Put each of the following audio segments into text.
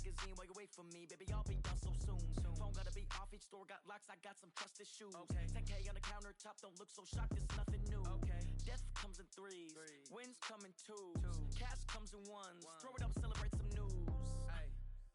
magazine while you wait for me, baby, I'll be done so soon. Phone gotta be off, each store got locks, I got some trusted shoes. 10K on the countertop, don't look so shocked, it's nothing new. Death comes in threes, wins come in twos, cash comes in ones. Throw it up, celebrate some news.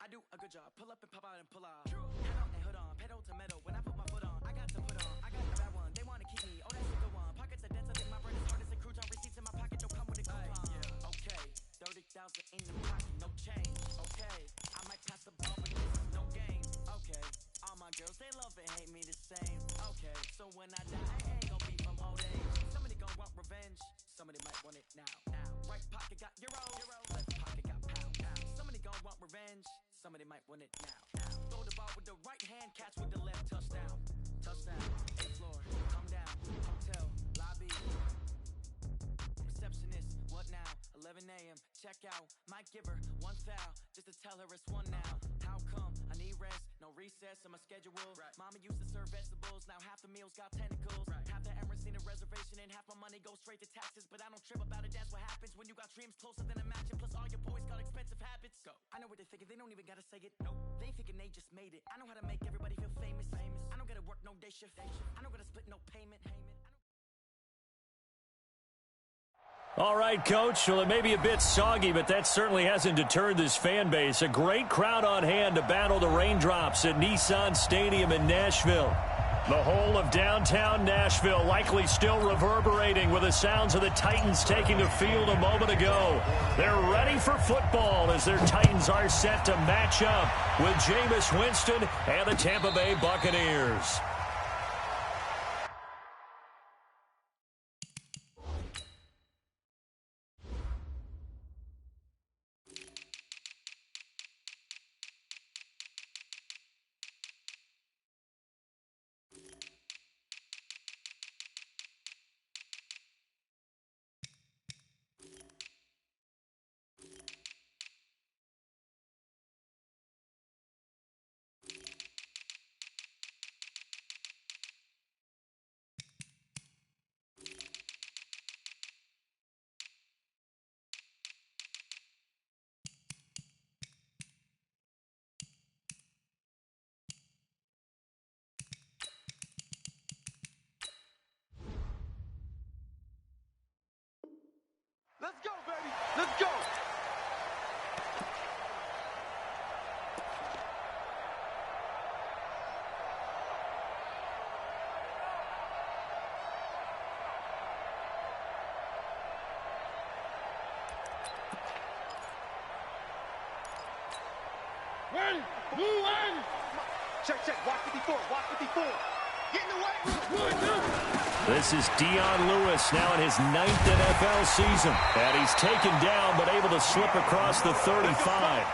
I do a good job, pull up and pop out and pull out. Head on and hood on, pedal to metal, when I put my foot on, I got to put on. I got the bad one, they wanna keep me, oh that's a good one. Pockets are dense, I think my brain is hard as a crouton. Receipts in my pocket, don't come with a coupon. Okay, 30,000 in the pocket, no change. Okay, I might pass the ball, but this is no game. Okay, all my girls, they love and hate me the same. Okay, so when I die, I ain't gon' be from old age. Somebody gon' want revenge, somebody might want it now. Right pocket got euro, left pocket got pound. Somebody gon' want revenge, somebody might want it now. Throw the ball with the right hand, catch with the left, touchdown. Touchdown, 8th floor, come down, hotel, lobby. Receptionist, what now? 11 a.m., check out, might give her one foul, just to tell her it's one now. How come? I need rest, no recess on my schedule. Mama used to serve vegetables, now half the meals got tentacles. Half the Emirates need a reservation and half my money goes straight to taxes. But I don't trip about it, that's what happens when you got dreams closer than a mansion. Plus all your boys got expensive habits. Go. I know what they're thinking, they don't even gotta say it. Nope. They thinking they just made it. I know how to make everybody feel famous. I don't gotta work no day shift. I don't gotta split no payment. All right, Coach. Well, it may be a bit soggy, but that certainly hasn't deterred this fan base. A great crowd on hand to battle the raindrops at Nissan Stadium in Nashville. The whole of downtown Nashville likely still reverberating with the sounds of the Titans taking the field a moment ago. They're ready for football as their Titans are set to match up with Jameis Winston and the Tampa Bay Buccaneers. Let's go, baby. Let's go. Ready? Move in. Check. Watch 54. Watch 54. Get in the way. This is Dion Lewis now in his 9th NFL season. And he's taken down but able to slip across the 35.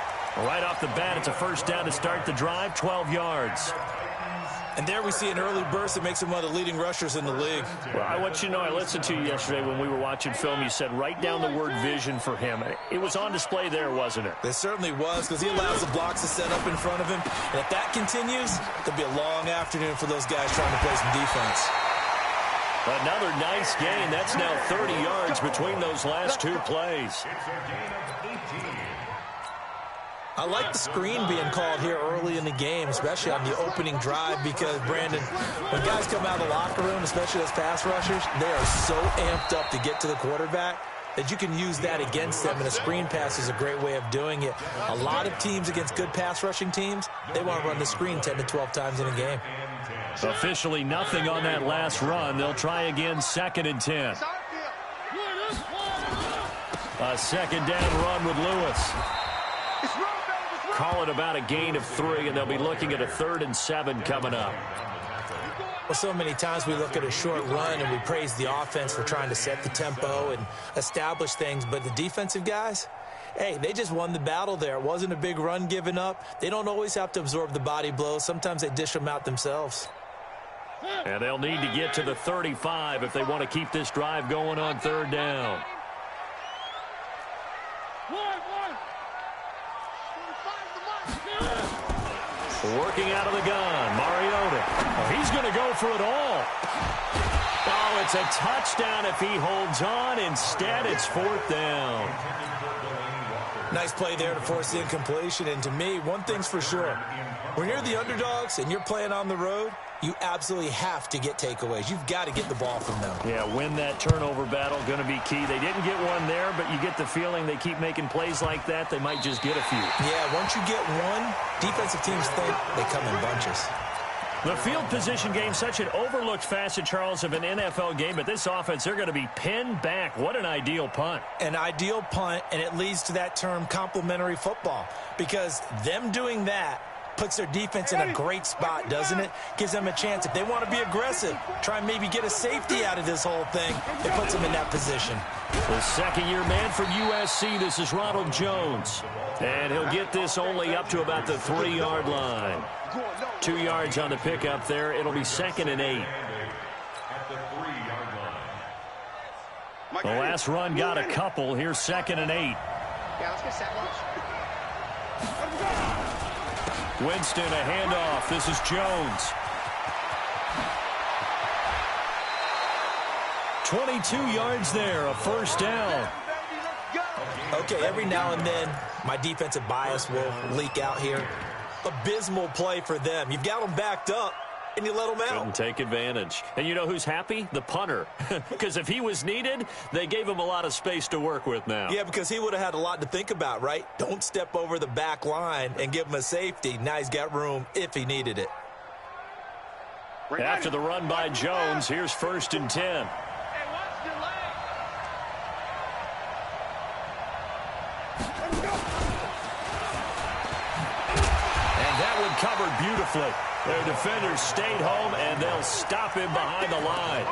Right off the bat, it's a first down to start the drive, 12 yards. And there we see an early burst that makes him one of the leading rushers in the league. Well, I want you to know, I listened to you yesterday when we were watching film. You said write down the word vision for him. It was on display there, wasn't it? It certainly was, because he allows the blocks to set up in front of him. And if that continues, there'll be a long afternoon for those guys trying to play some defense. Another nice gain. That's now 30 yards between those last two plays. I like the screen being called here early in the game, especially on the opening drive, because, Brandon, when guys come out of the locker room, especially those pass rushers, they are so amped up to get to the quarterback that you can use that against them, and a screen pass is a great way of doing it. A lot of teams against good pass rushing teams, they want to run the screen 10 to 12 times in a game. Officially nothing on that last run. They'll try again, 2nd and 10. A second down run with Lewis. Call it about a gain of 3, and they'll be looking at a 3rd and 7 coming up. Well, so many times we look at a short run and we praise the offense for trying to set the tempo and establish things, but the defensive guys, hey, they just won the battle there. It wasn't a big run given up. They don't always have to absorb the body blows. Sometimes they dish them out themselves. And they'll need to get to the 35 if they want to keep this drive going on 3rd down. Working out of the gun, Mariota. Oh, he's going to go for it all. Oh, it's a touchdown if he holds on. Instead, it's 4th down. Nice play there to force the incompletion. And to me, one thing's for sure. When you're the underdogs and you're playing on the road, you absolutely have to get takeaways. You've got to get the ball from them. Yeah, win that turnover battle, going to be key. They didn't get one there, but you get the feeling they keep making plays like that, they might just get a few. Yeah, once you get one, defensive teams think they come in bunches. The field position game, such an overlooked facet, Charles, of an NFL game, but this offense, they're going to be pinned back. What an ideal punt. An ideal punt, and it leads to that term complementary football, because them doing that puts their defense in a great spot, doesn't it? Gives them a chance. If they want to be aggressive, try and maybe get a safety out of this whole thing, it puts them in that position. The second-year man for USC, this is Ronald Jones. And he'll get this only up to about the 3-yard line. 2 yards on the pickup there. It'll be 2nd and 8. The last run got a couple. Here's 2nd and 8. Yeah, let's get set. Winston, a handoff. This is Jones. 22 yards there, a first down. Okay, every now and then, my defensive bias will leak out here. Abysmal play for them. You've got them backed up, and you let them out. Couldn't take advantage. And you know who's happy? The punter. Because if he was needed, they gave him a lot of space to work with now. Yeah, because he would have had a lot to think about, right? Don't step over the back line and give him a safety. Now he's got room if he needed it. After the run by Jones, here's 1st and 10. Covered beautifully. Their defenders stayed home, and they'll stop him behind the line.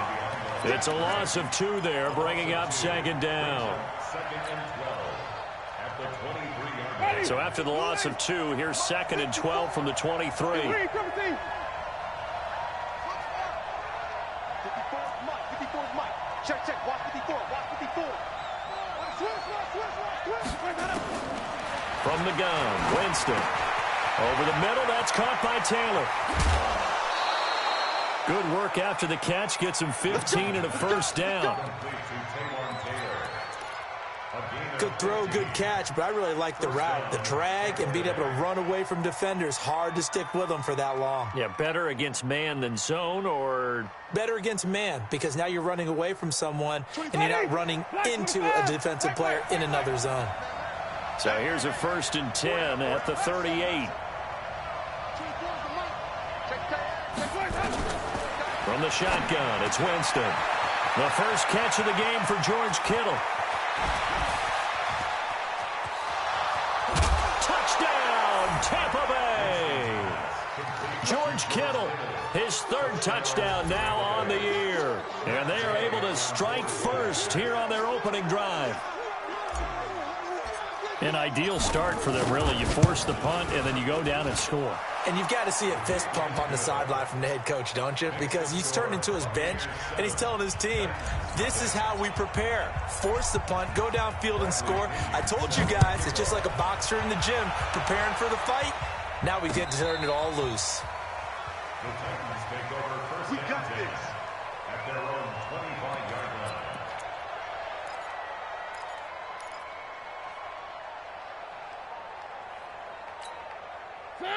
It's a loss of 2 there, bringing up 2nd down. So after the loss of 2, here's 2nd and 12 from the 23. 54, Mike. Check. Watch 54. From the gun, Winston. Over the middle, that's caught by Taylor. Good work after the catch, gets him 15 and a first down. Good throw, good catch, but I really like the route. The drag and being able to run away from defenders, hard to stick with them for that long. Yeah, better against man than zone, or? Better against man, because now you're running away from someone and you're not running into a defensive player in another zone. So here's a 1st and 10 at the 38. From the shotgun, it's Winston. The first catch of the game for George Kittle. Touchdown, Tampa Bay! George Kittle, his 3rd touchdown now on the year. And they are able to strike first here on their opening drive. An ideal start for them, really. You force the punt, and then you go down and score. And you've got to see a fist pump on the sideline from the head coach, don't you? Because he's turned into his bench, and he's telling his team, this is how we prepare. Force the punt, go downfield and score. I told you guys, it's just like a boxer in the gym preparing for the fight. Now we get to turn it all loose. We got this. At their own 25-yard line.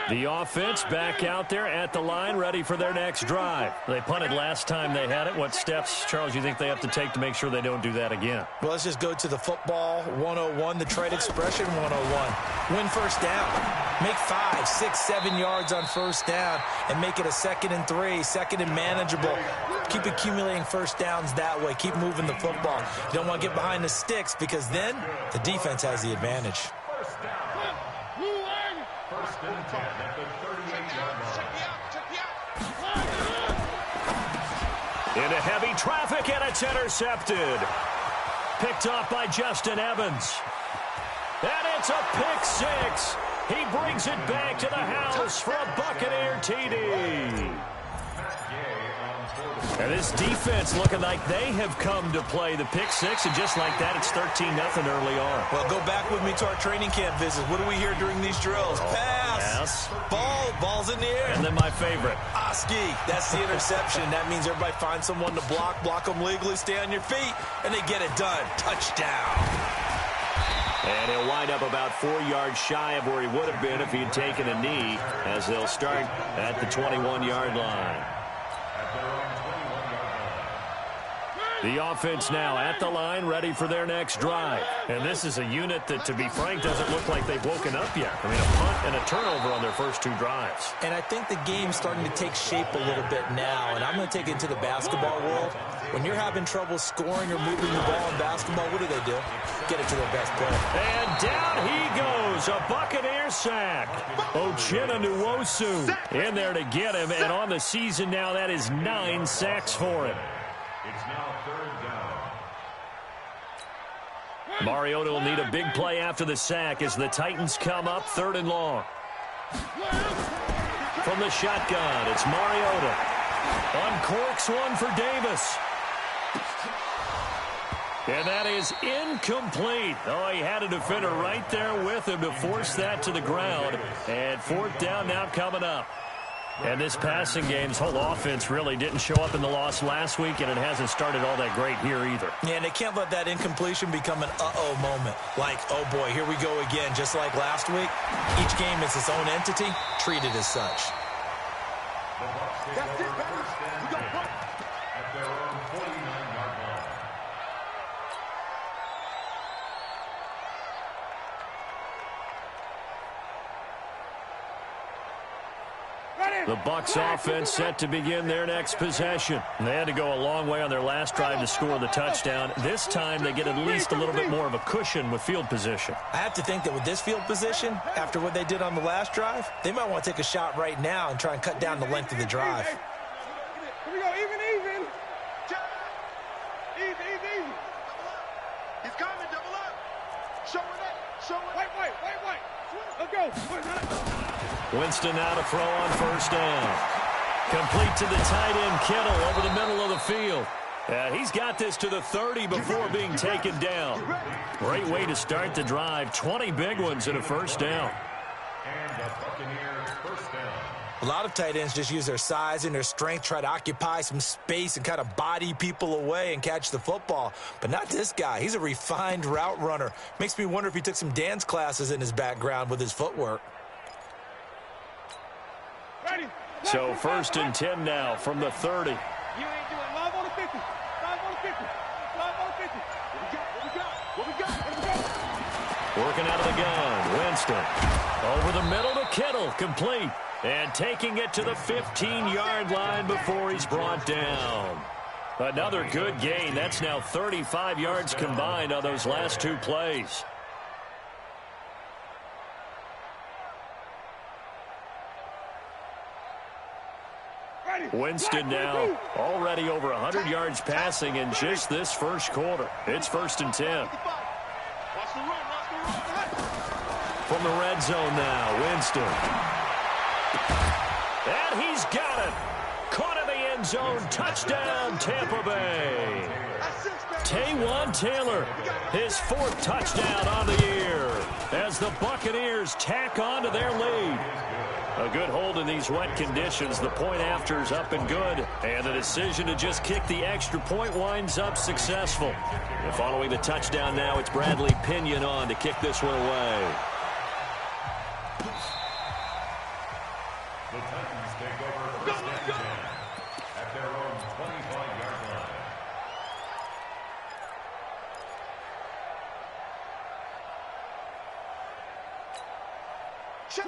The offense back out there at the line, ready for their next drive. They punted last time they had it. What steps, Charles, you think they have to take to make sure they don't do that again? Well, let's just go to the football 101, the trade expression 101. Win first down. Make 5, 6, 7 yards on first down and make it a 2nd and 3, 2nd and manageable. Keep accumulating first downs that way. Keep moving the football. You don't want to get behind the sticks because then the defense has the advantage. First and 10 at the 38-yard line. Into heavy traffic, and it's intercepted. Picked off by Justin Evans. And it's a pick 6. He brings it back to the house for a Buccaneer TD. And this defense looking like they have come to play the pick 6, and just like that, it's 13-0 early on. Well, go back with me to our training camp visit. What do we hear during these drills? Pass. Ball's in the air. And then my favorite. Oski. That's the interception. That means everybody finds someone to block them legally, stay on your feet, and they get it done. Touchdown. And he'll wind up about 4 yards shy of where he would have been if he had taken a knee, as they'll start at the 21-yard line. The offense now at the line, ready for their next drive. And this is a unit that, to be frank, doesn't look like they've woken up yet. I mean, a punt and a turnover on their first 2 drives. And I think the game's starting to take shape a little bit now, and I'm going to take it to the basketball world. When you're having trouble scoring or moving the ball in basketball, what do? Get it to their best player. And down he goes, a Buccaneers sack. Uchenna Nwosu in there to get him, and on the season now, that is 9 sacks for him. It's now 3rd down. Mariota will need a big play after the sack as the Titans come up 3rd and long. From the shotgun, it's Mariota. Uncorks one for Davis. And that is incomplete. Oh, he had a defender right there with him to force that to the ground. And 4th down now coming up. And this passing game's whole offense really didn't show up in the loss last week, and it hasn't started all that great here either. Yeah, and they can't let that incompletion become an uh-oh moment. Like, oh boy, here we go again, just like last week. Each game is its own entity, treated as such. That's it, baby. We got one. At their own 49-yard line. The Bucs offense set to begin their next possession. They had to go a long way on their last drive to score the touchdown. This time they get at least a little bit more of a cushion with field position. I have to think that with this field position, after what they did on the last drive, they might want to take a shot right now and try and cut down the length of the drive. Here we go, even. Easy. He's coming, double up. Show it. Wait. Let's go. Winston now to throw on 1st down. Complete to the tight end, Kittle, over the middle of the field. He's got this to the 30 before being taken down. Great way to start the drive. 20 big ones and a 1st down. And the Buccaneers 1st down. A lot of tight ends just use their size and their strength, try to occupy some space and kind of body people away and catch the football. But not this guy. He's a refined route runner. Makes me wonder if he took some dance classes in his background with his footwork. So 1st and 10 now from the 30. You ain't doing live on the 50. Live on the 50. What we got? Working out of the gun, Winston. Over the middle to Kittle, complete. And taking it to the 15-yard line before he's brought down. Another good gain. That's now 35 yards combined on those last 2 plays. Winston now already over 100 yards passing in just this first quarter. It's 1st and 10. From the red zone now, Winston. And he's got it. Caught in the end zone. Touchdown, Tampa Bay. Taywan Taylor, his 4th touchdown on the year as the Buccaneers tack on to their lead. A good hold in these wet conditions. The point after is up and good. And the decision to just kick the extra point winds up successful. And following the touchdown now, it's Bradley Pinion on to kick this one away. The Titans take over 1st and 10 at their own 25-yard line.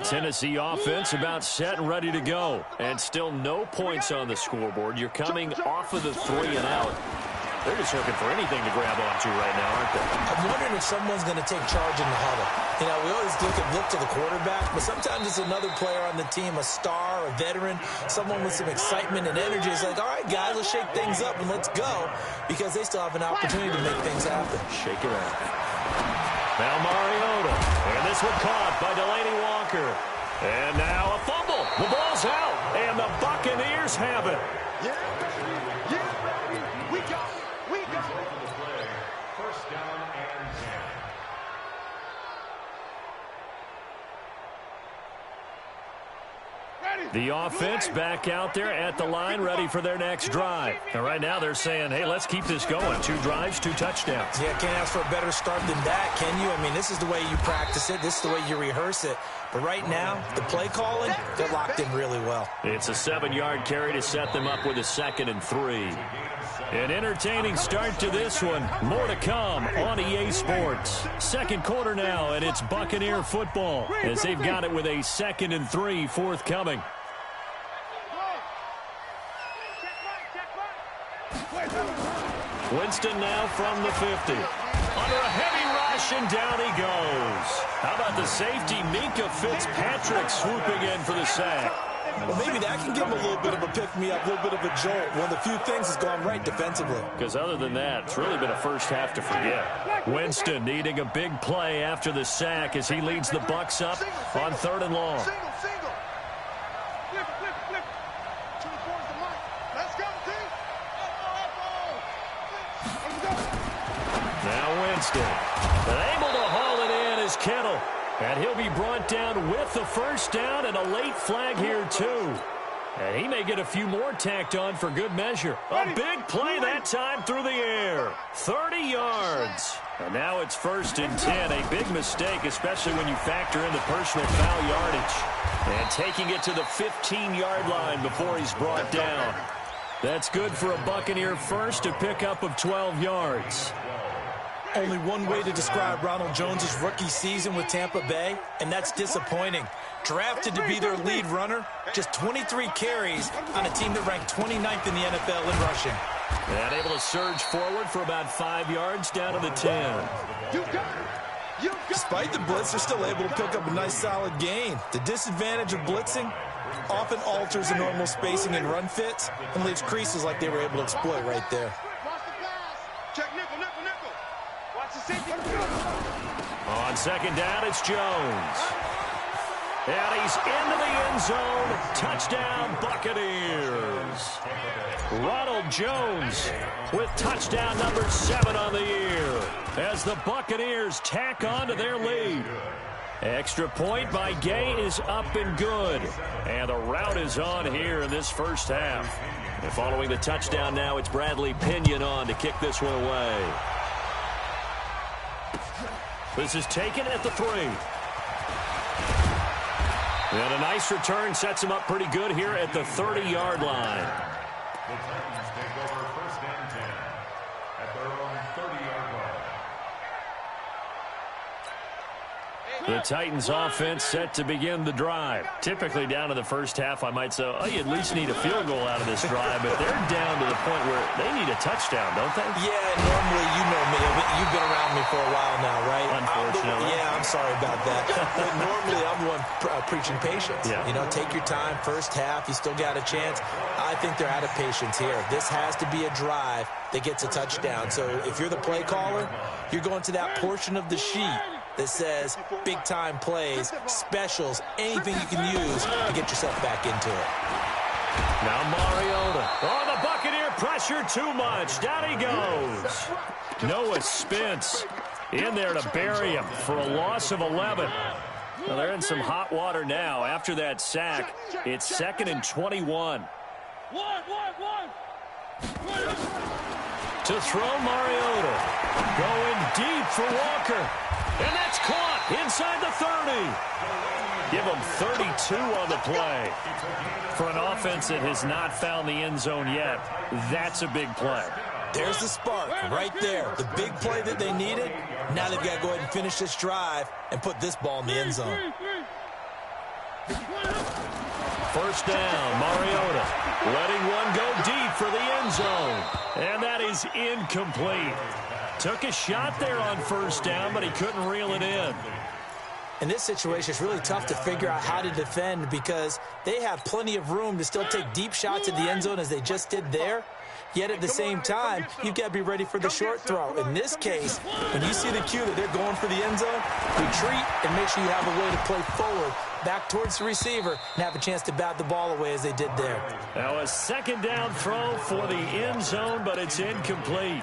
Tennessee offense about set and ready to go. And still no points on the scoreboard. You're coming off of the 3 and out. They're just looking for anything to grab onto right now, aren't they? I'm wondering if someone's going to take charge in the huddle. You know, we always look to the quarterback, but sometimes it's another player on the team, a star, a veteran, someone with some excitement and energy. It's like, all right, guys, let's shake things up and let's go, because they still have an opportunity to make things happen. Shake it up. Now Mariota. And this one caught by Delaney Walker. And now a fumble. The ball's out. And the Buccaneers have it. Yeah, baby. We got it. For the play, 1st down and 10. The offense back out there at the line, ready for their next drive. And right now they're saying, hey, let's keep this going. 2 drives, 2 touchdowns. Yeah, can't ask for a better start than that, can you? I mean, this is the way you practice it. This is the way you rehearse it. But right now, the play calling, they're locked in really well. It's a 7-yard carry to set them up with a 2nd and 3. An entertaining start to this one. More to come on EA Sports. Second quarter now, and it's Buccaneer football as they've got it with a 2nd and 3 forthcoming. Winston now from the 50. Under a heavy rush, and down he goes. How about the safety, Minka Fitzpatrick, swooping in for the sack? Well, maybe that can give him a little bit of a pick-me-up, a little bit of a jolt. One of the few things that's gone right defensively. Because other than that, it's really been a first half to forget. Winston needing a big play after the sack as he leads the Bucs up on 3rd and long. Now Winston, but able to haul it in is Kittle. And he'll be brought down with the first down and a late flag here, too. And he may get a few more tacked on for good measure. A big play that time through the air. 30 yards. And now it's 1st and 10. A big mistake, especially when you factor in the personal foul yardage. And taking it to the 15-yard line before he's brought down. That's good for a Buccaneer first, a pickup of 12 yards. Only one way to describe Ronald Jones' rookie season with Tampa Bay, and that's disappointing. Drafted to be their lead runner, just 23 carries on a team that ranked 29th in the NFL in rushing. And able to surge forward for about 5 yards down to the 10. Despite the blitz, they're still able to pick up a nice solid gain. The disadvantage of blitzing often alters the normal spacing and run fits and leaves creases like they were able to exploit right there. On 2nd down, it's Jones. And he's into the end zone. Touchdown, Buccaneers. Ronald Jones with touchdown number 7 on the year as the Buccaneers tack on to their lead. Extra point by Gay is up and good. And the route is on here in this first half. And following the touchdown now, it's Bradley Pinion on to kick this one away. This is taken at the 3. And a nice return sets him up pretty good here at the 30-yard line. The Titans take over 1st and 10 at their own 30-yard line. The Titans offense set to begin the drive. Typically down to the first half, I might say, oh, you at least need a field goal out of this drive, but they're down to the point where they need a touchdown, don't they? Yeah, normally, you know me. You've been around me for a while now, right? Unfortunately. Yeah, I'm sorry about that. But normally, I'm the one preaching patience. Yeah. You know, take your time. First half, you still got a chance. I think they're out of patience here. This has to be a drive that gets a touchdown. So if you're the play caller, you're going to that portion of the sheet that says big-time plays, specials, anything you can use to get yourself back into it. Now Mariota. Oh, the Buccaneer pressure too much. Down he goes. Noah Spence in there to bury him for a loss of 11. Well, they're in some hot water now. After that sack, it's 2nd and 21. To throw Mariota. Going deep for Walker. And that's caught inside the 30. Give them 32 on the play. For an offense that has not found the end zone yet, that's a big play. There's the spark right there. The big play that they needed. Now they've got to go ahead and finish this drive and put this ball in the end zone. First down, Mariota letting one go deep for the end zone. And that is incomplete. Took a shot there on first down, but he couldn't reel it in. In this situation, it's really tough to figure out how to defend because they have plenty of room to still take deep shots at the end zone as they just did there. Yet at the same time, you've got to be ready for the short throw. In this case, when you see the cue that they're going for the end zone, retreat and make sure you have a way to play forward, back towards the receiver, and have a chance to bat the ball away as they did there. Now a 2nd down throw for the end zone, but it's incomplete.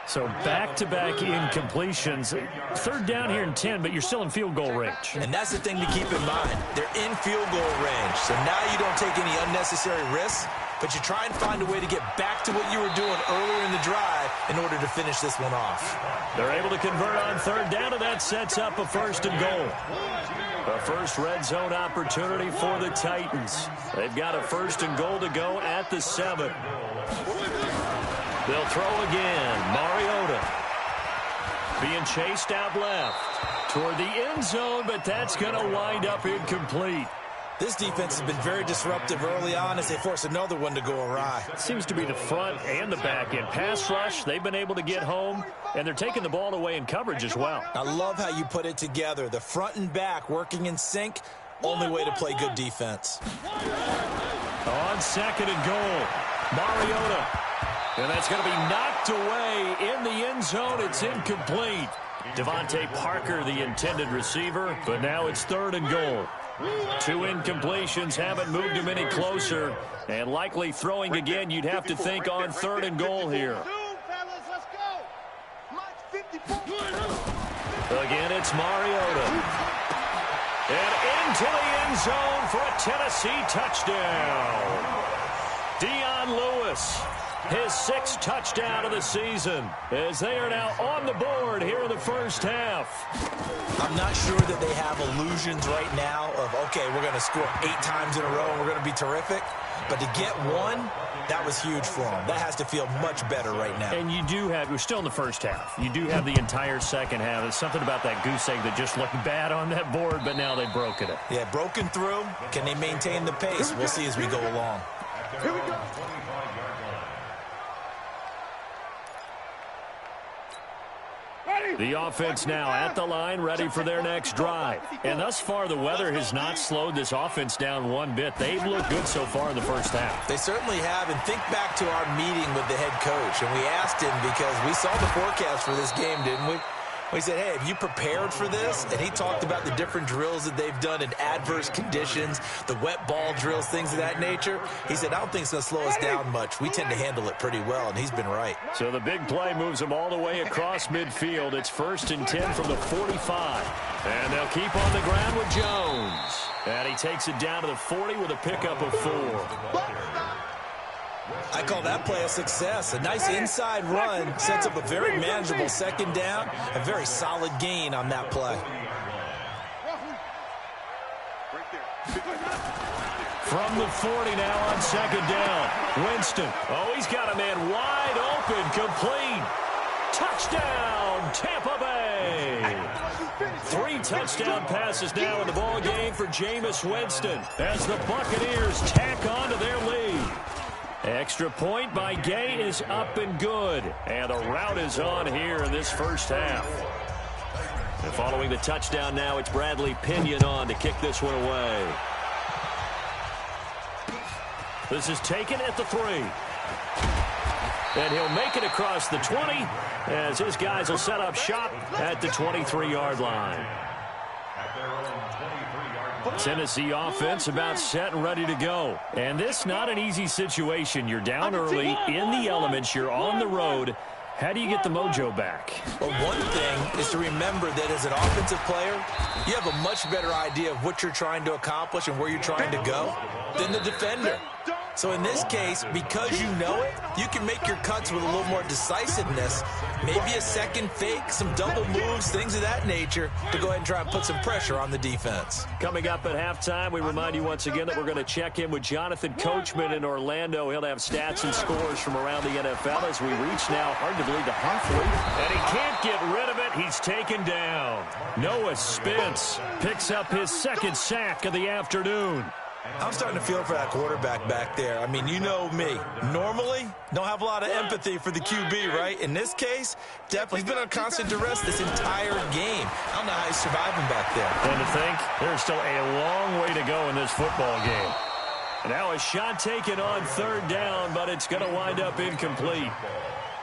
So back-to-back incompletions. Third down here and 10, but you're still in field goal range. And that's the thing to keep in mind. They're in field goal range. So now you don't take any unnecessary risks, but you try and find a way to get back to what you were doing earlier in the drive in order to finish this one off. They're able to convert on third down, and that sets up a first and goal. The first red zone opportunity for the Titans. They've got a first and goal to go at the 7. They'll throw again. Mariota being chased out left toward the end zone, but that's going to wind up incomplete. This defense has been very disruptive early on as they force another one to go awry. It seems to be the front and the back end. Pass rush, they've been able to get home, and they're taking the ball away in coverage as well. I love how you put it together. The front and back working in sync, only way to play good defense. On second and goal, Mariota. And that's going to be knocked away in the end zone. It's incomplete. Devontae Parker, the intended receiver, but now it's third and goal. 2 incompletions haven't moved him any closer, and likely throwing again, you'd have to think on third and goal here. Again, it's Mariota. And into the end zone for a Tennessee touchdown. Dion Lewis, his 6th touchdown of the season, as they are now on the board here in the first half. I'm not sure that they have illusions right now of, okay, we're going to score 8 times in a row and we're going to be terrific. But to get one, that was huge for them. That has to feel much better right now. And you do have, we're still in the first half. You do have the entire second half. There's something about that goose egg that just looked bad on that board, but now they've broken it. Yeah, broken through. Can they maintain the pace? We'll see as we go along. Here we go. The offense now at the line, ready for their next drive. And thus far, the weather has not slowed this offense down one bit. They've looked good so far in the first half. They certainly have. And think back to our meeting with the head coach. And we asked him, because we saw the forecast for this game, didn't we? We said, hey, have you prepared for this? And he talked about the different drills that they've done in adverse conditions, the wet ball drills, things of that nature. He said, I don't think it's going to slow us down much. We tend to handle it pretty well, and he's been right. So the big play moves them all the way across midfield. It's 1st and 10 from the 45. And they'll keep on the ground with Jones. And he takes it down to the 40 with a pickup of 4. I call that play a success. A nice inside run sets up a very manageable second down. A very solid gain on that play. From the 40 now on second down. Winston. Oh, he's got a man wide open. Complete. Touchdown, Tampa Bay. 3 touchdown passes now in the ball game for Jameis Winston as the Buccaneers tack on to their lead. Extra point by Gay is up and good. And the route is on here in this first half. And following the touchdown now, it's Bradley Pinion on to kick this one away. This is taken at the 3. And he'll make it across the 20 as his guys will set up shop at the 23-yard line. Tennessee offense about set and ready to go. And this not an easy situation. You're down early in the elements. You're on the road. How do you get the mojo back? Well, one thing is to remember that as an offensive player, you have a much better idea of what you're trying to accomplish and where you're trying to go than the defender. So in this case, because you know it, you can make your cuts with a little more decisiveness. Maybe a second fake, some double moves, things of that nature to go ahead and try and put some pressure on the defense. Coming up at halftime, we remind you once again that we're going to check in with Jonathan Coachman in Orlando. He'll have stats and scores from around the NFL as we reach now, hard to believe, the halfway. And he can't get rid of it. He's taken down. Noah Spence picks up his 2nd sack of the afternoon. I'm starting to feel for that quarterback back there. I mean, you know me. Normally, don't have a lot of empathy for the QB, right? In this case, definitely he's been on constant duress this entire game. I don't know how he's surviving back there. And to think, there's still a long way to go in this football game. And now a shot taken on 3rd down, but it's going to wind up incomplete.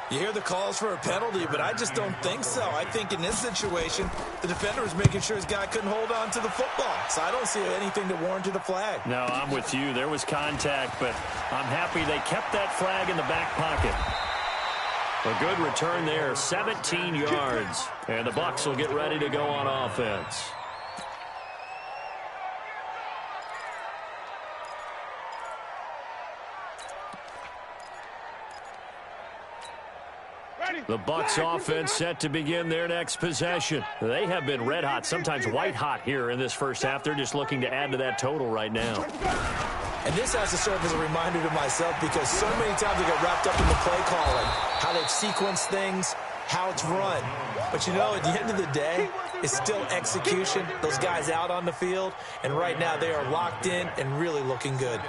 You hear the calls for a penalty, but I just don't think so. I think in this situation, the defender was making sure his guy couldn't hold on to the football. So I don't see anything that warranted a flag. No, I'm with you. There was contact, but I'm happy they kept that flag in the back pocket. A good return there, 17 yards. And the Bucs will get ready to go on offense. The Bucs offense set to begin their next possession. They have been red hot, sometimes white hot here in this first half. They're just looking to add to that total right now. And this has to serve as a reminder to myself because so many times I get wrapped up in the play calling, how they've sequenced things, how it's run. But, you know, at the end of the day, it's still execution. Those guys out on the field, and right now they are locked in and really looking good.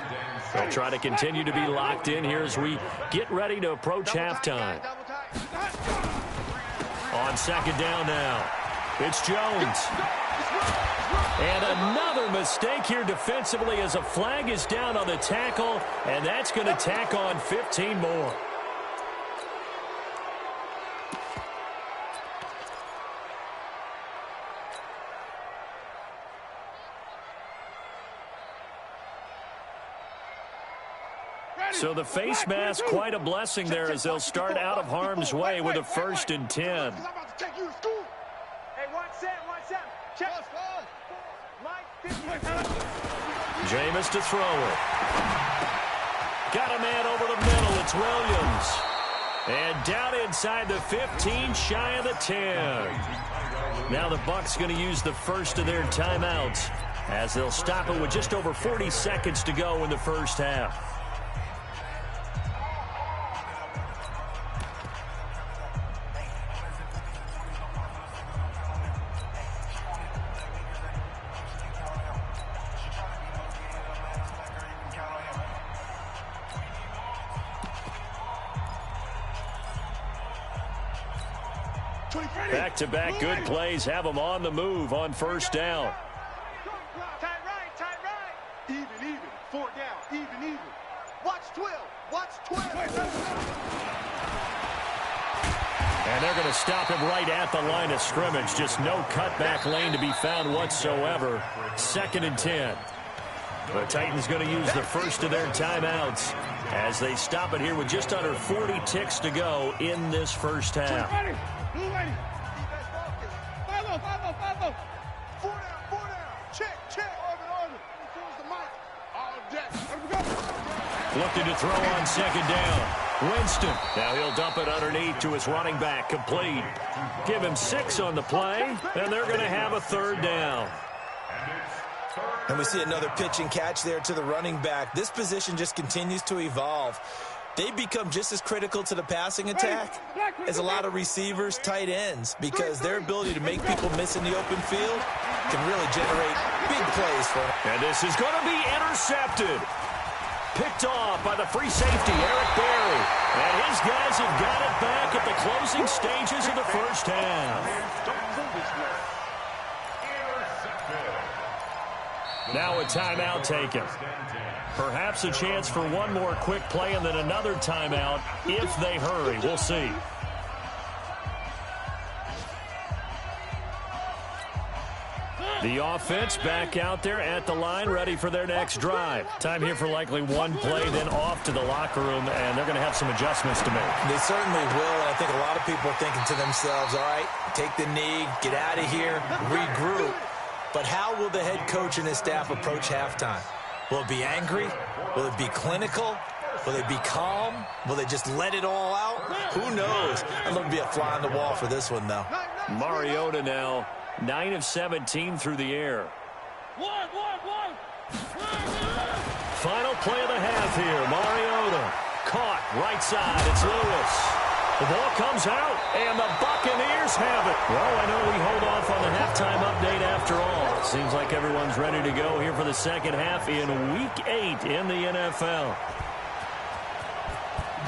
They'll try to continue to be locked in here as we get ready to approach halftime. On second down now, it's Jones. And another mistake here defensively as a flag is down on the tackle, and that's going to tack on 15 more. So the face mask, quite a blessing there as they'll start out of harm's way with a 1st and 10. Hey, one set. Check. Jameis to throw it. Got a man over the middle. It's Williams. And down inside the 15, shy of the 10. Now the Bucs going to use the first of their timeouts as they'll stop it with just over 40 seconds to go in the first half. Back-to-back good plays have them on the move on first down. Tight right. Even. 4 down. Even. Watch 12. And they're going to stop him right at the line of scrimmage. Just no cutback lane to be found whatsoever. 2nd and 10. The Titans going to use the first of their timeouts as they stop it here with just under 40 ticks to go in this first half. Follow. 4 down. Check. Order. Towards the mic. All deck. Looking to throw on second down. Winston. Now he'll dump it underneath to his running back. Complete. Give him 6 on the play, and they're going to have a 3rd down. And we see another pitch and catch there to the running back. This position just continues to evolve. They become just as critical to the passing attack as a lot of receivers, tight ends, because their ability to make people miss in the open field can really generate big plays for them. And this is going to be intercepted. Picked off by the free safety, Eric Berry. And his guys have got it back at the closing stages of the first half. Now a timeout taken. Perhaps a chance for one more quick play and then another timeout if they hurry. We'll see. The offense back out there at the line, ready for their next drive. Time here for likely one play, then off to the locker room, and they're going to have some adjustments to make. They certainly will, and I think a lot of people are thinking to themselves, all right, take the knee, get out of here, regroup. But how will the head coach and his staff approach halftime? Will it be angry? Will it be clinical? Will they be calm? Will they just let it all out? Who knows? I'd love to be a fly on the wall for this one, though. Mariota now, 9 of 17 through the air. Final play of the half here. Mariota caught right side. It's Lewis. The ball comes out, and the Buccaneers have it. Well, I know we hold off on the halftime update after all. Seems like everyone's ready to go here for the second half in Week 8 in the NFL.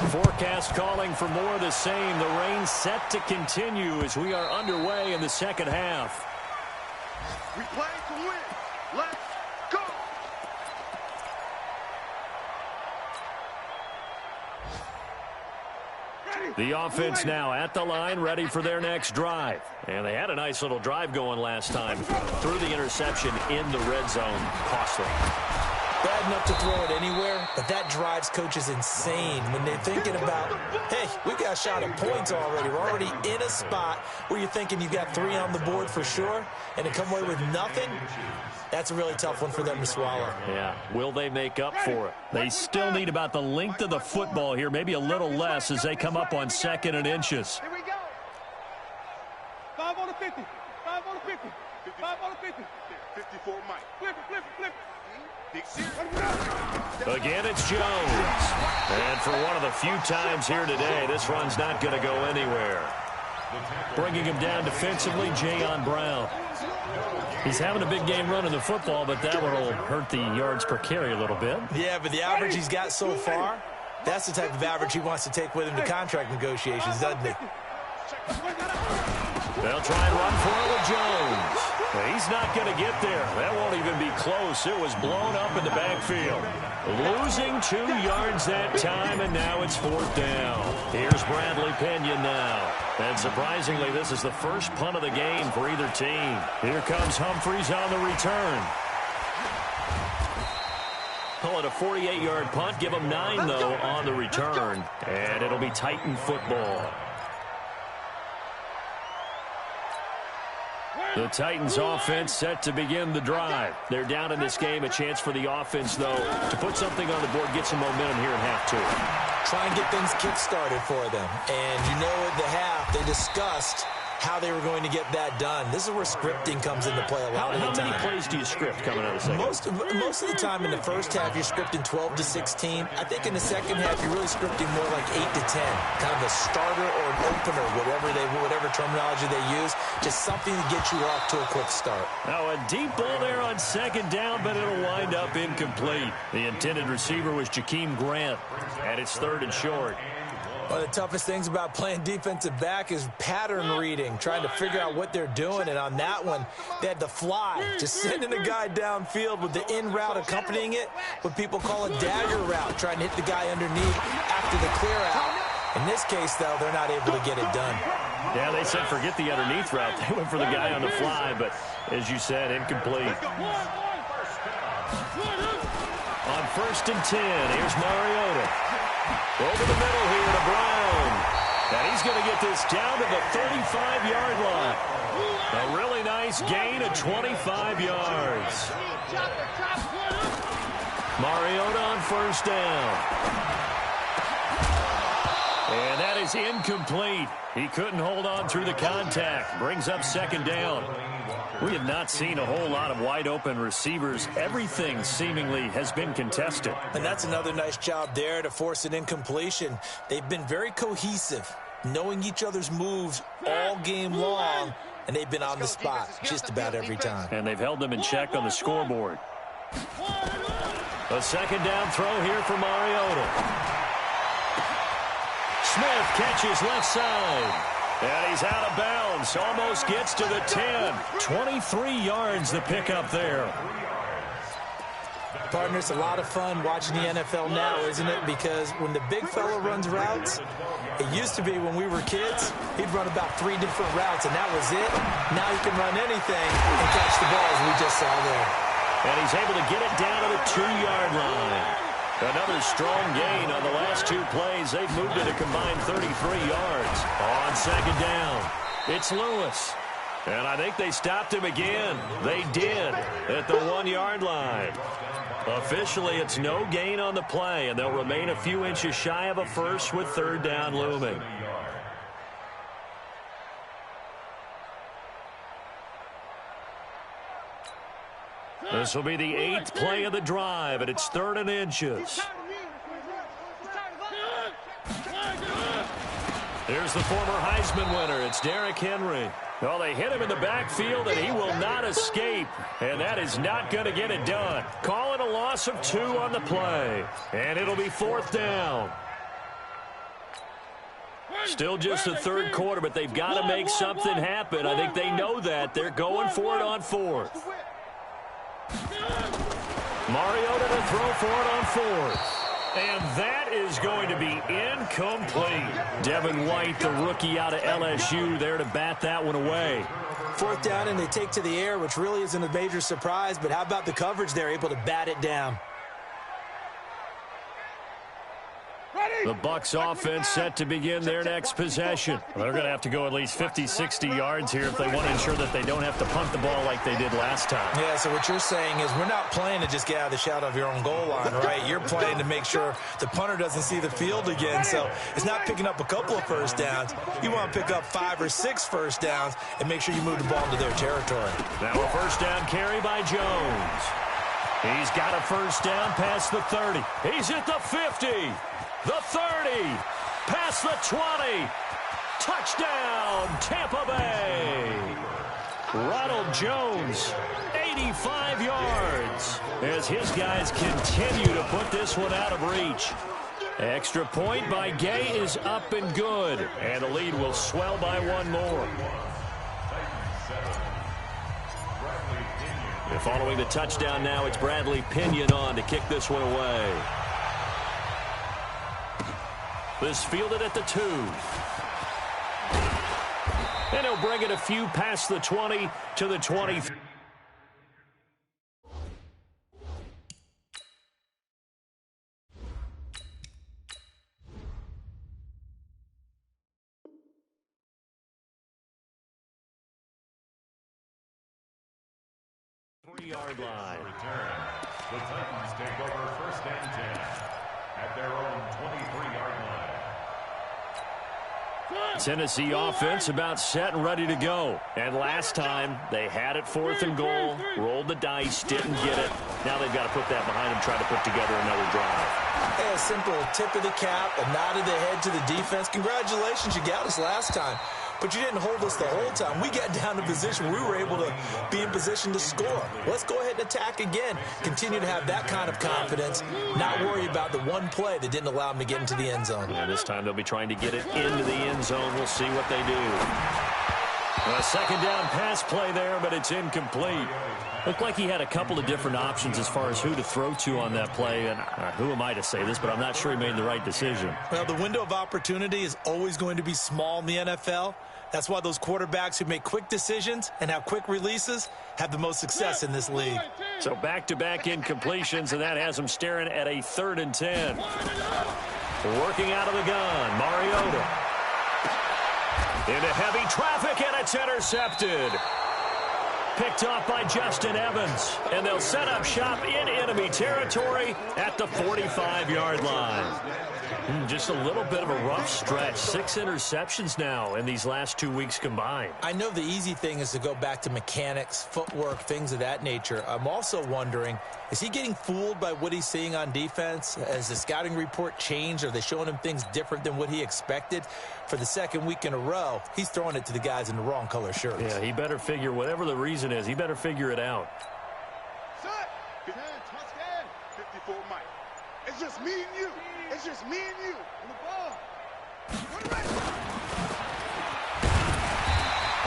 Forecast calling for more of the same. The rain set to continue as we are underway in the second half. We play to win. Let's go. The offense now at the line, ready for their next drive. And they had a nice little drive going last time. Through the interception in the red zone. Costly. bad enough to throw it anywhere, but that drives coaches insane when they're thinking about, hey, we got a shot at points already. We're already in a spot where you're thinking you got 3 on the board for sure, and to come away with nothing, that's a really tough one for them to swallow. Yeah, will they make up for it? They still need about the length of the football here, maybe a little less as they come up on 2nd and inches. Here we go. 5 on the 50. 5 on the 50. 5 on the 50. 54 Mike. Flip it, flip it, flip it. Big series. Again, it's Jones. And for one of the few times here today, this run's not going to go anywhere. Bringing him down defensively, Jayon Brown. He's having a big game running the football, but that one will hurt the yards per carry a little bit. Yeah, but the average he's got so far, that's the type of average he wants to take with him to contract negotiations, doesn't he? They'll try and run for it with Jones. He's not going to get there. That won't even be close. It was blown up in the backfield. Losing 2 yards that time, and now it's 4th down. Here's Bradley Pinion now. And surprisingly, this is the first punt of the game for either team. Here comes Humphries on the return. Call it a 48-yard punt. Give them 9, though, on the return. And it'll be Titan football. The Titans offense set to begin the drive. They're down in this game. A chance for the offense, though, to put something on the board, get some momentum here in half 2. Try and get things kick-started for them. And you know at the half, they discussed how they were going to get that done. This is where scripting comes into play a lot of the time. How many plays do you script coming out of the second? Most of the time in the first half, you're scripting 12 to 16. I think in the second half, you're really scripting more like 8 to 10. Kind of a starter or an opener, whatever terminology they use. Just something to get you off to a quick start. Now a deep ball there on 2nd down, but it'll wind up incomplete. The intended receiver was Jakeem Grant, and it's 3rd and short. One of the toughest things about playing defensive back is pattern reading, trying to figure out what they're doing. And on that one, they had the fly, just sending a guy downfield with the in route accompanying it, what people call a dagger route, trying to hit the guy underneath after the clear out. In this case, though, they're not able to get it done. Yeah, they said forget the underneath route. They went for the guy on the fly, but as you said, incomplete. On 1st and 10, here's Mariota. Over the middle here to Brown. And he's going to get this down to the 35-yard line. A really nice gain of 25 yards. Mariota on 1st down. And that is incomplete. He couldn't hold on through the contact. Brings up 2nd down. We have not seen a whole lot of wide-open receivers. Everything seemingly has been contested. And that's another nice job there to force an incompletion. They've been very cohesive, knowing each other's moves all game long, and they've been on the spot just about every time. And they've held them in check on the scoreboard. A 2nd down throw here for Mariota. Smith catches left side. And he's out of bounds. Almost gets to the 10. 23 yards the pickup there. Partner, it's a lot of fun watching the NFL now, isn't it? Because when the big fella runs routes, it used to be when we were kids, he'd run about 3 different routes, and that was it. Now he can run anything and catch the ball, as we just saw there. And he's able to get it down to the 2-yard line. Another strong gain on the last 2 plays. They've moved it a combined 33 yards. On 2nd down, it's Lewis. And I think they stopped him again. They did at the 1-yard line. Officially, it's no gain on the play, and they'll remain a few inches shy of a first with 3rd down looming. This will be the 8th play of the drive, and it's 3rd and inches. Here's the former Heisman winner. It's Derrick Henry. Well, they hit him in the backfield, and he will not escape. And that is not going to get it done. Call it a loss of 2 on the play. And it'll be 4th down. Still just the 3rd quarter, but they've got to make something happen. I think they know that. They're going for it on 4th. Mariota to throw for it on 4th. And that is going to be incomplete. Devin White, the rookie out of LSU, there to bat that one away. 4th down, and they take to the air, which really isn't a major surprise, but how about the coverage there, able to bat it down? The Bucs offense set to begin their next possession. They're going to have to go at least 50, 60 yards here if they want to ensure that they don't have to punt the ball like they did last time. Yeah, so what you're saying is we're not playing to just get out of the shadow of your own goal line, right? You're playing to make sure the punter doesn't see the field again. So it's not picking up a couple of first downs. You want to pick up 5 or 6 first downs and make sure you move the ball into their territory. Now a first down carry by Jones. He's got a first down past the 30. He's at the 50. The 30, past the 20, touchdown, Tampa Bay. Ronald Jones, 85 yards, as his guys continue to put this one out of reach. Extra point by Gay is up and good, and the lead will swell by one more. And following the touchdown now, it's Bradley Pinion on to kick this one away. This fielded at the 2. And he'll bring it a few past the 20 to the 23. Yard line. Return. The Titans take over first and 10 at their own 23-yard line. Tennessee offense about set and ready to go. And last time, they had it 4th and goal, rolled the dice, didn't get it. Now they've got to put that behind them, try to put together another drive. Hey, a simple tip of the cap, a nod of the head to the defense. Congratulations, you got us last time. But you didn't hold us the whole time. We got down to position where we were able to be in position to score. Let's go ahead and attack again. Continue to have that kind of confidence. Not worry about the one play that didn't allow them to get into the end zone. And this time they'll be trying to get it into the end zone. We'll see what they do. A second down pass play there, but it's incomplete. Looked like he had a couple of different options as far as who to throw to on that play. And who am I to say this, but I'm not sure he made the right decision. Well, the window of opportunity is always going to be small in the NFL. That's why those quarterbacks who make quick decisions and have quick releases have the most success in this league. So back-to-back incompletions, and that has them staring at a 3rd and 10. Working out of the gun, Mariota. Into heavy traffic, and it's intercepted. Picked off by Justin Evans, and they'll set up shop in enemy territory at the 45-yard line. Just a little bit of a rough stretch. 6 interceptions now in these last 2 weeks combined. I know the easy thing is to go back to mechanics, footwork, things of that nature. I'm also wondering, is he getting fooled by what he's seeing on defense? Has the scouting report changed? Are they showing him things different than what he expected? For the 2nd week in a row, he's throwing it to the guys in the wrong color shirts. Yeah, he better figure, whatever the reason is, he better figure it out. Set. 54 Mike. It's just me and you. It's just me and you. On the ball.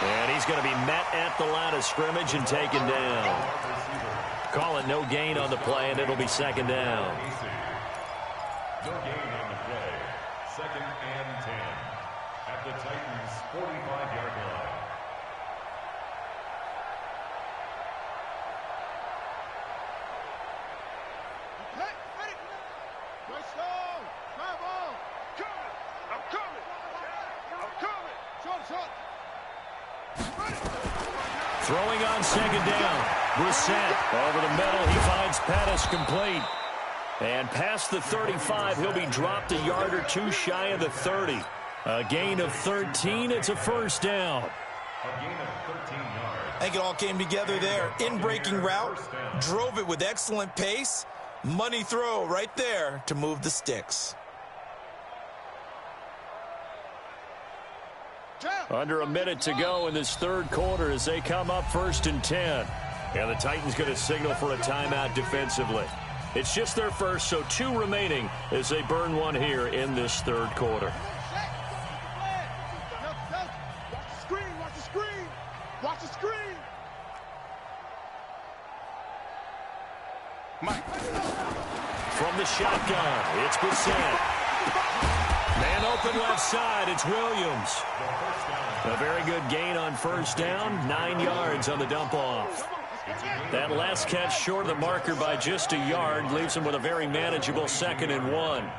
And he's going to be met at the line of scrimmage and taken down. Call it no gain on the play, and it'll be 2nd down. No gain on the play. 2nd and 10 at the Titans' 45-yard line. Throwing on 2nd down. Brissett over the middle. He finds Pettis complete. And past the 35, he'll be dropped a yard or two shy of the 30. A gain of 13. It's a first down. A gain of 13 yards. I think it all came together there. In-breaking route. Drove it with excellent pace. Money throw right there to move the sticks. Under a minute to go in this 3rd quarter as they come up 1st and 10. And the Titans going to signal for a timeout defensively. It's just their first, so 2 remaining as they burn one here in this 3rd quarter. Watch the screen. Watch the screen. Watch the screen. Mike. From the shotgun, it's Brissett. Man open left side, it's Williams. A very good gain on first down, 9 yards on the dump-off. That last catch short of the marker by just a yard leaves him with a very manageable 2nd and 1.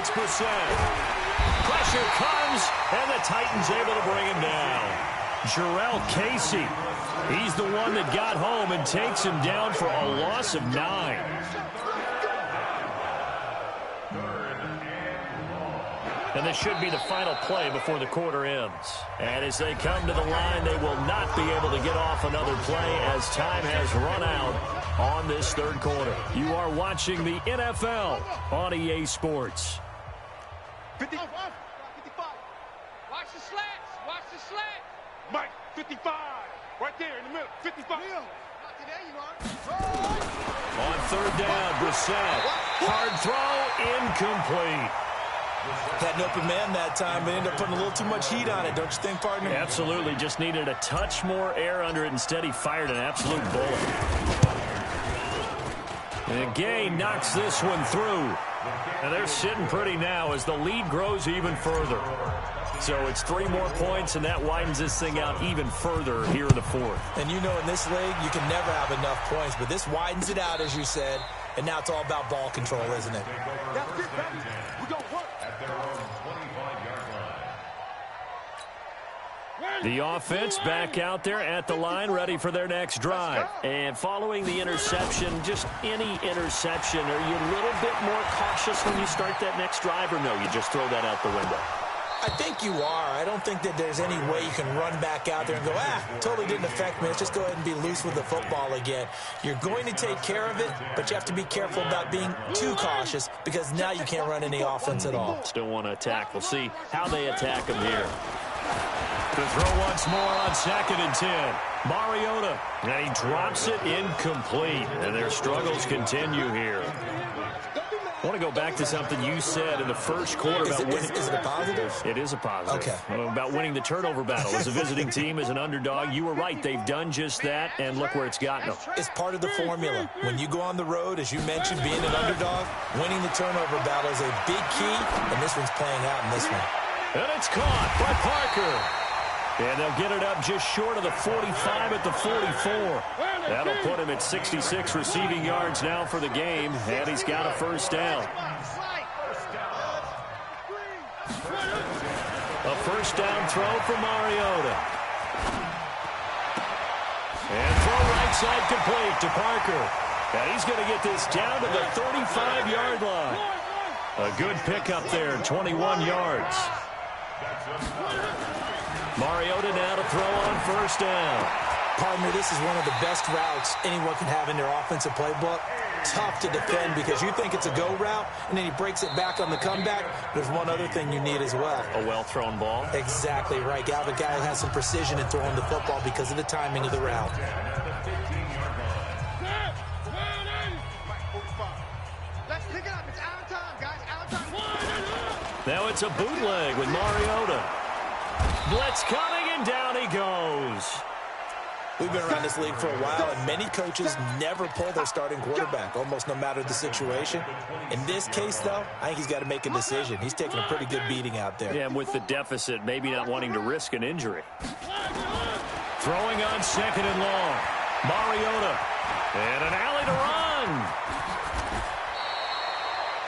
it's Brissett. Pressure comes, and the Titans able to bring him down. Jarrell Casey, he's the one that got home and takes him down for a loss of 9. And this should be the final play before the quarter ends. And as they come to the line, they will not be able to get off another play as time has run out on this third quarter. You are watching the NFL on EA Sports. 50. 55. Watch the slats. Watch the slats. Mike, 55. Right there in the middle. 55. Not today, you are. On third down, Brissett. Hard throw, incomplete. Had an open man that time, but ended up putting a little too much heat on it, don't you think, partner? Absolutely. Just needed a touch more air under it. Instead, he fired an absolute bullet. And Gay knocks this one through. And they're sitting pretty now as the lead grows even further. So it's 3 more points, and that widens this thing out even further here in the fourth. And you know in this league, you can never have enough points, but this widens it out, as you said, and now it's all about ball control, isn't it? That's it, baby. We gonna work. At their own 25-yard line. The offense back out there at the line, ready for their next drive. And following the interception, just any interception, are you a little bit more cautious when you start that next drive, or no, you just throw that out the window? I think you are. I don't think that there's any way you can run back out there and go, totally didn't affect me. Let's just go ahead and be loose with the football again. You're going to take care of it, but you have to be careful about being too cautious because now you can't run any offense at all. Still want to attack. We'll see how they attack him here. The throw once more on 2nd and 10. Mariota, and he drops it incomplete. And their struggles continue here. I want to go back to something you said in the first quarter about winning. Is it a positive? It is a positive. Okay. About winning the turnover battle. As a visiting team, as an underdog, you were right. They've done just that, and look where it's gotten them. It's part of the formula. When you go on the road, as you mentioned, being an underdog, winning the turnover battle is a big key, and this one's playing out in this one. And it's caught by Parker. And they'll get it up just short of the 45 at the 44. That'll put him at 66 receiving yards now for the game, and he's got a first down. A first down throw for Mariota. And throw right side complete to Parker. And he's going to get this down to the 35-yard line. A good pickup there, 21 yards. Mariota now to throw on first down. Partner, this is one of the best routes anyone can have in their offensive playbook. Tough to defend because you think it's a go route, and then he breaks it back on the comeback. There's one other thing you need as well. A well-thrown ball. Exactly right. You have a guy who has some precision in throwing the football because of the timing of the route. Let's pick it up. It's out of time, guys. Out of time. Now it's a bootleg with Mariota. Blitz coming, and down he goes. We've been around this league for a while, and many coaches never pull their starting quarterback, almost no matter the situation. In this case, though, I think he's got to make a decision. He's taking a pretty good beating out there. Yeah, and with the deficit, maybe not wanting to risk an injury. Throwing on 2nd and long. Mariota. And an alley to run.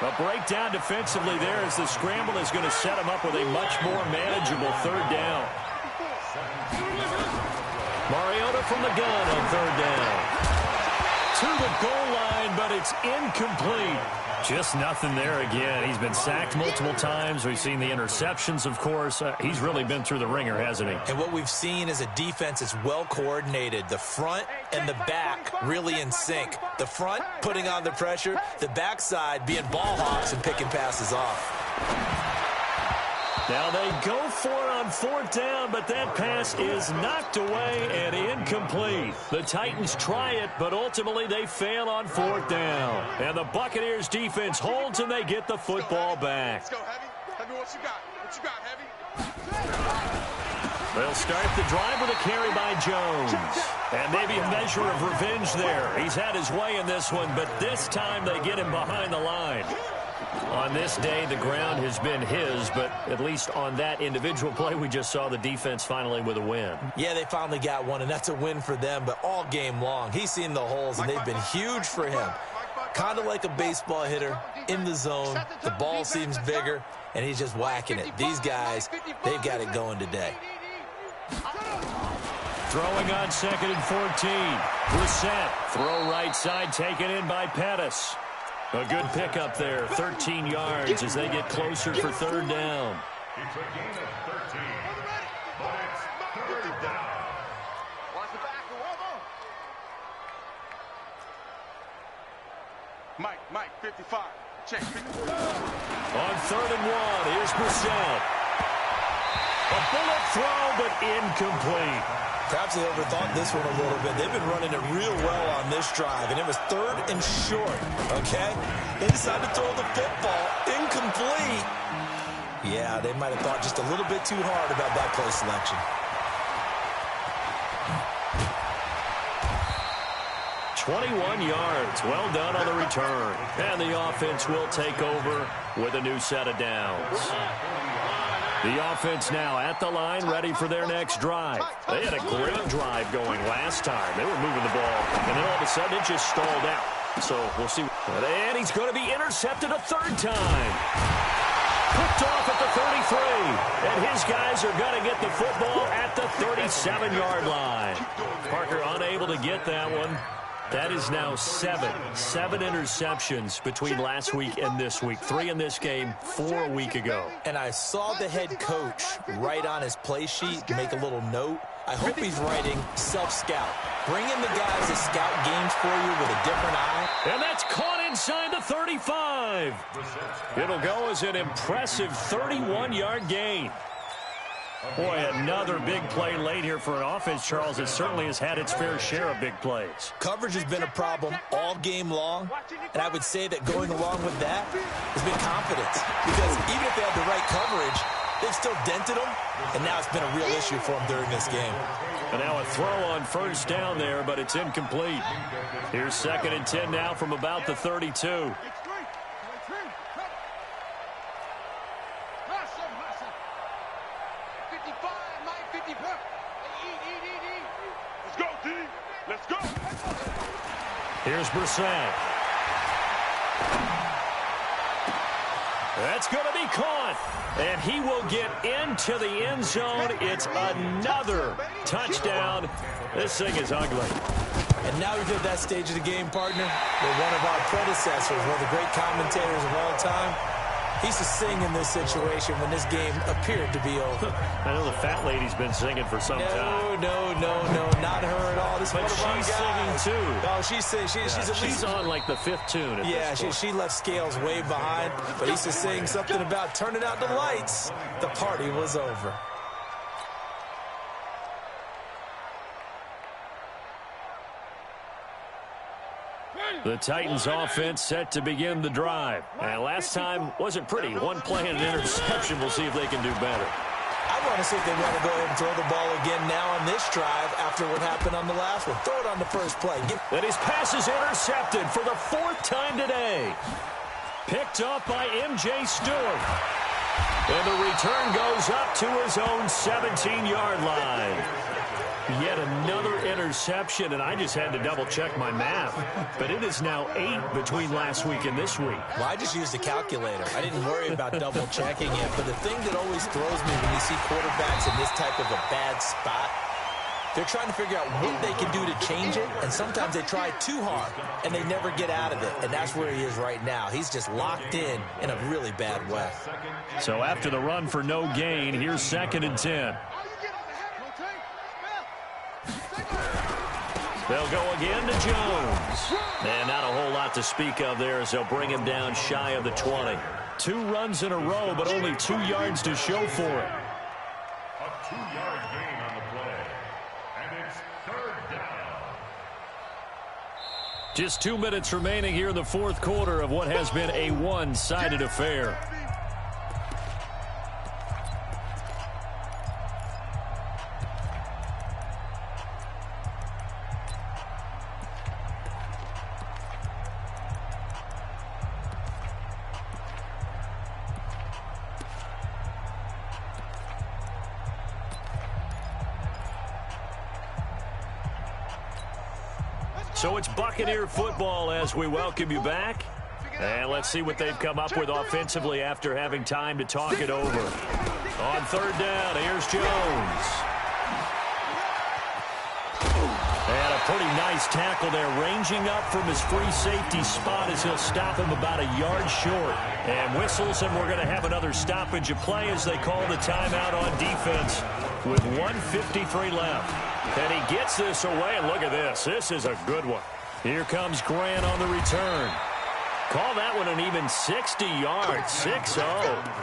A breakdown defensively there as the scramble is going to set him up with a much more manageable third down. Mariota from the gun on third down. To the goal line, but it's incomplete. Just nothing there again. He's been sacked multiple times. We've seen the interceptions, of course. He's really been through the ringer, hasn't he? And what we've seen is a defense that's well coordinated. The front and the back really in sync. The front putting on the pressure. The backside being ball hawks and picking passes off. Now they go for it on 4th down, but that pass is knocked away and incomplete. The Titans try it, but ultimately they fail on 4th down. And the Buccaneers defense holds, and they get the football back. Let's go, Heavy. Heavy, what you got? What you got, Heavy? They'll start the drive with a carry by Jones. And maybe a measure of revenge there. He's had his way in this one, but this time they get him behind the line. On this day, the ground has been his, but at least on that individual play, we just saw the defense finally with a win. Yeah, they finally got one, and that's a win for them, but all game long, he's seen the holes, and they've been huge for him. Kind of like a baseball hitter in the zone. The ball seems bigger, and he's just whacking it. These guys, they've got it going today. Throwing on 2nd and 14. Brissett. Throw right side taken in by Pettis. A good pickup there. 13 yards as they get closer for 3rd down. It's a gain of 13, but it's 3rd down. Watch the back. Mike, 55. Check. On 3rd and 1, here's Brissett. A bullet throw, but incomplete. Perhaps they overthought this one a little bit. They've been running it real well on this drive, and it was 3rd and short, okay? They decided to throw the football. Incomplete. Yeah, they might have thought just a little bit too hard about that play selection. 21 yards. Well done on the return. And the offense will take over with a new set of downs. The offense now at the line, ready for their next drive. They had a great drive going last time. They were moving the ball, and then all of a sudden it just stalled out. So we'll see. And he's going to be intercepted a 3rd time. Picked off at the 33. And his guys are going to get the football at the 37-yard line. Parker unable to get that one. That is now 7 interceptions between last week and this week. 3 in this game, 4 a week ago. And I saw the head coach write on his play sheet, make a little note. I hope he's writing self-scout. Bring in the guys that scout games for you with a different eye. And that's caught inside the 35. It'll go as an impressive 31-yard gain. Boy, another big play late here for an offense, Charles. It certainly has had its fair share of big plays. Coverage has been a problem all game long, and I would say that going along with that has been confidence. Because even if they had the right coverage, they've still dented them, and now it's been a real issue for them during this game. And now a throw on 1st down there, but it's incomplete. Here's 2nd and 10 now from about the 32. Let's go. Here's Brissett. That's going to be caught. And he will get into the end zone. It's another touchdown. This thing is ugly. And now we've hit that stage of the game, partner, where one of our predecessors, one of the great commentators of all time, he used to sing in this situation when this game appeared to be over. I know the fat lady's been singing for some time. No, not her at all. This but she's singing too. Oh, she's at least on like the 5th tune. Yeah, she left Scales way behind, but he used to sing something about turning out the lights. The party was over. The Titans offense set to begin the drive. And last time wasn't pretty. One play and an interception. We'll see if they can do better. I want to see if they want to go ahead and throw the ball again now on this drive after what happened on the last one. Throw it on the first play. And his pass is intercepted for the 4th time today. Picked up by M.J. Stewart. And the return goes up to his own 17-yard line. Yet another interception, and I just had to double-check my math. But it is now 8 between last week and this week. Well, I just used a calculator. I didn't worry about double-checking it. But the thing that always throws me when you see quarterbacks in this type of a bad spot, they're trying to figure out what they can do to change it, and sometimes they try too hard, and they never get out of it. And that's where he is right now. He's just locked in a really bad way. So after the run for no gain, here's 2nd and 10. They'll go again to Jones. And not a whole lot to speak of there as they'll bring him down shy of the 20. 2 runs in a row, but only 2 yards to show for it. A 2-yard gain on the play. And it's 3rd down. Just 2 minutes remaining here in the 4th quarter of what has been a one-sided affair. So it's Buccaneer football as we welcome you back. And let's see what they've come up with offensively after having time to talk it over. On third down, here's Jones. And a pretty nice tackle there, ranging up from his free safety spot as he'll stop him about a yard short. And whistles, and we're going to have another stoppage of play as they call the timeout on defense with 1:53 left. And he gets this away, and look at this. This is a good one. Here comes Grant on the return. Call that one an even 60 yards, 6-0.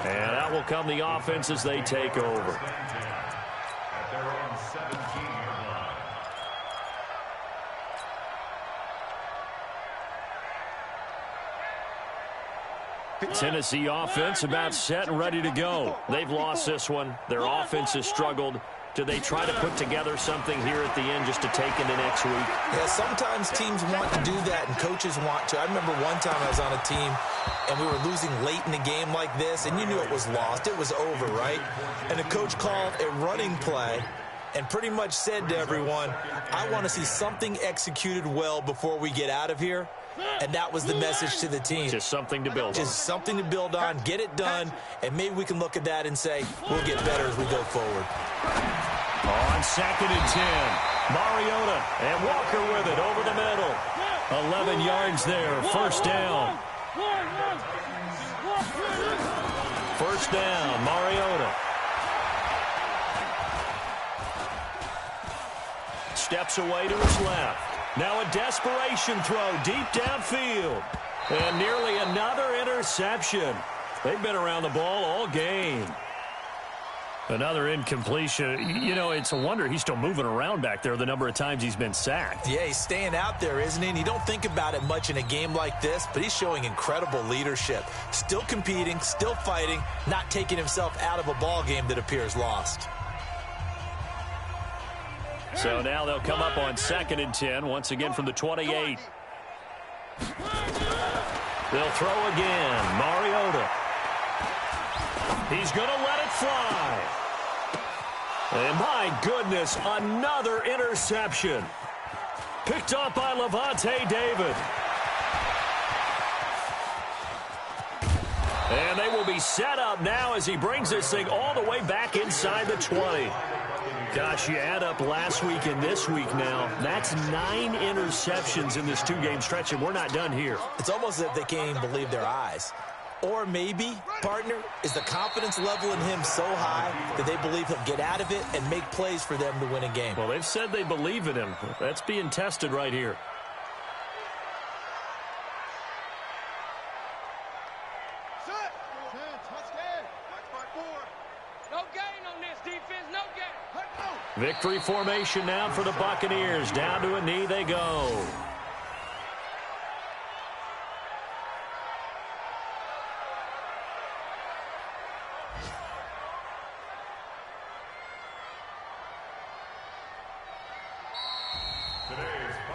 And that will come the offense as they take over. At their own 17-yard line. Tennessee offense about set and ready to go. They've lost this one. Their offense has struggled. Do they try to put together something here at the end just to take into next week? Yeah, sometimes teams want to do that and coaches want to. I remember one time I was on a team and we were losing late in the game like this, and you knew it was lost. It was over, right? And the coach called a running play and pretty much said to everyone, I want to see something executed well before we get out of here. And that was the message to the team. Just something to build on. Just something to build on, get it done, and maybe we can look at that and say, we'll get better as we go forward. On 2nd and 10, Mariota and Walker with it over the middle. 11 yards there, first down. First down, Mariota. Steps away to his left. Now a desperation throw deep downfield. And nearly another interception. They've been around the ball all game. Another incompletion. You know, it's a wonder he's still moving around back there the number of times he's been sacked. Yeah, he's staying out there, isn't he? And you don't think about it much in a game like this, but he's showing incredible leadership. Still competing, still fighting, not taking himself out of a ball game that appears lost. So now they'll come up on 2nd and 10, once again from the 28. They'll throw again. Mariota. He's going to let it fly. And my goodness, another interception. Picked up by Levante David. And they will be set up now as he brings this thing all the way back inside the 20. Gosh, you add up last week and this week now, that's 9 interceptions in this 2-game stretch, and we're not done here. It's almost as if they can't even believe their eyes. Or maybe, partner, is the confidence level in him so high that they believe he'll get out of it and make plays for them to win a game. Well, they've said they believe in him. That's being tested right here. No gain on this defense, no gain. Victory formation now for the Buccaneers. Down to a knee they go.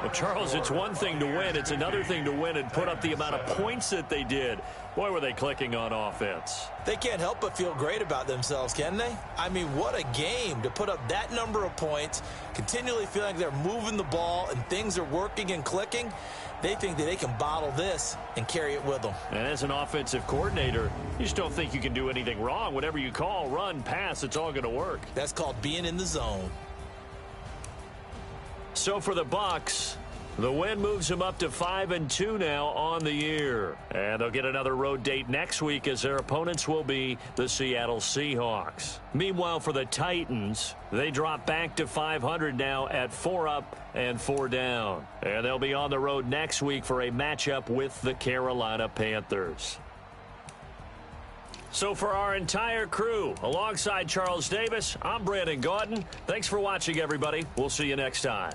Well, Charles, it's one thing to win. It's another thing to win and put up the amount of points that they did. Boy, were they clicking on offense. They can't help but feel great about themselves, can they? I mean, what a game to put up that number of points, continually feeling like they're moving the ball and things are working and clicking. They think that they can bottle this and carry it with them. And as an offensive coordinator, you just don't think you can do anything wrong. Whatever you call, run, pass, it's all going to work. That's called being in the zone. So for the Bucs, the win moves them up to 5-2 now on the year. And they'll get another road date next week as their opponents will be the Seattle Seahawks. Meanwhile, for the Titans, they drop back to 500 now at 4 up and 4 down. And they'll be on the road next week for a matchup with the Carolina Panthers. So for our entire crew, alongside Charles Davis, I'm Brandon Gaudin. Thanks for watching, everybody. We'll see you next time.